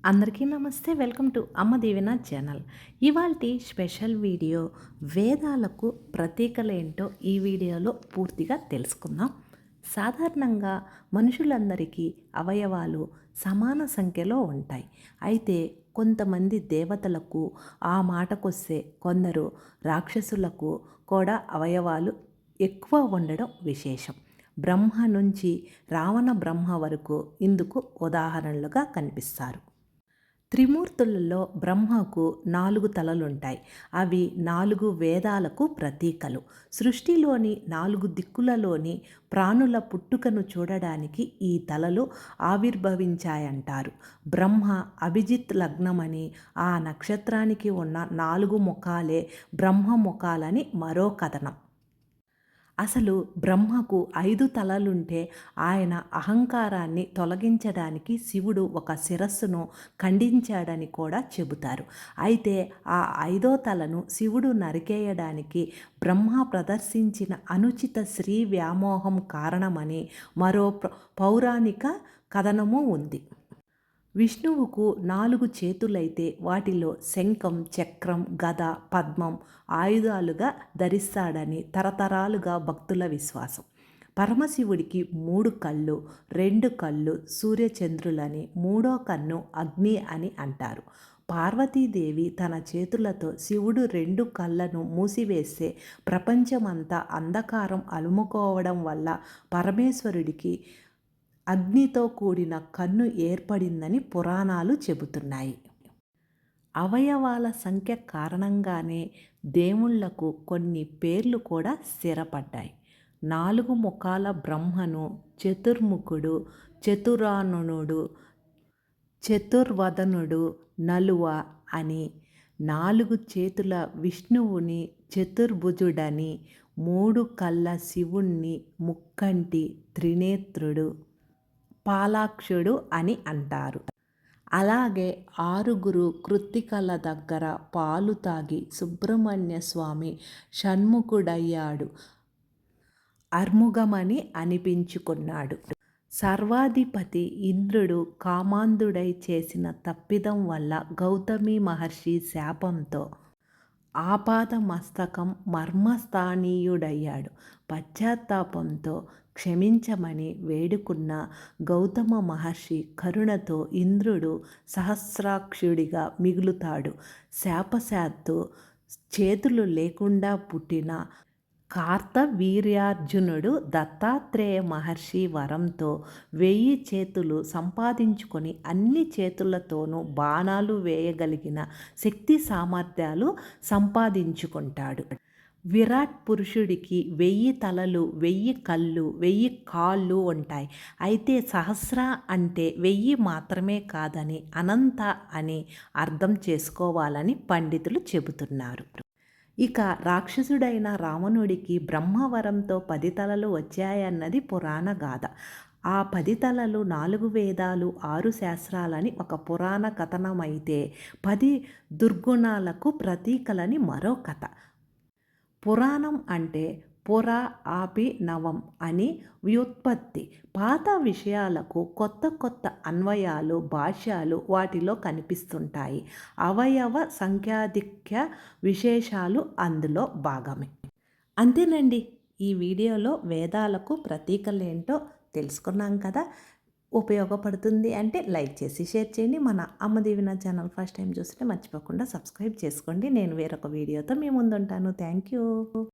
అందరికీ నమస్తే. Welcome to అమ్మ దీవెన ఛానల్. ఇవాల్టి స్పెషల్ వీడియో వేదాలకు ప్రతీకలేంటో ఈ వీడియోలో పూర్తిగా తెలుసుకుందాం. సాధారణంగా మనుషులందరికీ అవయవాలు సమాన సంఖ్యలో ఉంటాయి. అయితే కొంతమంది దేవతలకు, ఆ మాటకొస్తే కొందరు రాక్షసులకు కూడా అవయవాలు ఎక్కువ ఉండడం విశేషం. బ్రహ్మ నుంచి రావణ బ్రహ్మ వరకు ఇందుకు ఉదాహరణలుగా కనిపిస్తారు. త్రిమూర్తులలో బ్రహ్మకు 4 తలలుంటాయి. అవి 4 వేదాలకు ప్రతీకలు. సృష్టిలోని 4 దిక్కులలోని ప్రాణుల పుట్టుకను చూడడానికి ఈ తలలు ఆవిర్భవించాయంటారు. బ్రహ్మ అభిజిత్ లగ్నమని, ఆ నక్షత్రానికి ఉన్న 4 ముఖాలే బ్రహ్మ ముఖాలని మరో కథనం. అసలు బ్రహ్మకు 5 తలలుంటే ఆయన అహంకారాన్ని తొలగించడానికి శివుడు ఒక శిరస్సును ఖండించాడని కూడా చెబుతారు. అయితే ఆ 5వ తలను శివుడు నరికేయడానికి బ్రహ్మ ప్రదర్శించిన అనుచిత స్త్రీ వ్యామోహం కారణమని మరో పౌరాణిక కథనము ఉంది. విష్ణువుకు 4 చేతులైతే వాటిలో శంఖం, చక్రం, గద, పద్మం ఆయుధాలుగా ధరిస్తాడని తరతరాలుగా భక్తుల విశ్వాసం. పరమశివుడికి 3 కళ్ళు, 2 కళ్ళు సూర్యచంద్రులని, 3వ కన్ను అగ్ని అని అంటారు. పార్వతీదేవి తన చేతులతో శివుడు 2 కళ్ళను మూసివేస్తే ప్రపంచమంతా అంధకారం అలుముకోవడం వల్ల పరమేశ్వరుడికి అగ్నితో కూడిన కన్ను ఏర్పడిందని పురాణాలు చెబుతున్నాయి. అవయవాల సంఖ్య కారణంగానే దేవుళ్లకు కొన్ని పేర్లు కూడా స్థిరపడ్డాయి. 4 ముఖాల బ్రహ్మను చతుర్ముఖుడు, చతురాననుడు, చతుర్వదనుడు, నలువ అని, 4 చేతుల విష్ణువుని చతుర్భుజుడని, 3 కళ్ళ శివుణ్ణి ముక్కంటి త్రినేత్రుడు, పాలాక్షుడు అని అంటారు. అలాగే 6 కృత్తికల దగ్గర పాలు తాగి సుబ్రహ్మణ్య స్వామి షణ్ముఖుడయ్యాడు, అర్ముగమని అనిపించుకున్నాడు. సర్వాధిపతి ఇంద్రుడు కామాంధుడై చేసిన తప్పిదం వల్ల గౌతమి మహర్షి శాపంతో ఆపాద మస్తకం మర్మస్థానీయుడయ్యాడు. పశ్చాత్తాపంతో క్షమించమని వేడుకున్న గౌతమ మహర్షి కరుణతో ఇంద్రుడు సహస్రాక్షుడిగా మిగులుతాడు. శాపశాత్తు చేతులు లేకుండా పుట్టిన కార్తవీర్యార్జునుడు దత్తాత్రేయ మహర్షి వరంతో 1000 చేతులు సంపాదించుకొని అన్ని చేతులతోనూ బాణాలు వేయగలిగిన శక్తి సామర్థ్యాలు సంపాదించుకుంటాడు. విరాట్ పురుషుడికి 1000 తలలు, 1000 కళ్ళు, 1000 కాళ్ళు ఉంటాయి. అయితే సహస్ర అంటే 1000 మాత్రమే కాదని, అనంత అని అర్థం చేసుకోవాలని పండితులు చెబుతున్నారు. ఇక రాక్షసుడైన రావణుడికి బ్రహ్మవరంతో 10 తలలు వచ్చాయన్నది పురాణ గాథ. ఆ 10 తలలు 4 వేదాలు, 6 శాస్త్రాలని ఒక పురాణ కథనమైతే 10 దుర్గుణాలకు ప్రతీకలని మరో కథ. పురాణం అంటే పుర ఆపి నవం అని వ్యుత్పత్తి. పాత విషయాలకు కొత్త కొత్త అన్వయాలు, భాష్యాలు వాటిలో కనిపిస్తుంటాయి. అవయవ సంఖ్యాధిక్య విశేషాలు అందులో భాగమే. అంతేనండి, ఈ వీడియోలో వేదాలకు ప్రతీకలేంటో తెలుసుకున్నాం కదా. ఉపయోగపడుతుంది అంటే లైక్ చేసి షేర్ చేయండి. మన అమ్మ దీవెన ఛానల్ ఫస్ట్ టైం చూస్తే మర్చిపోకుండా సబ్స్క్రైబ్ చేసుకోండి. నేను వేరొక వీడియోతో మీ ముందుంటాను. Thank you.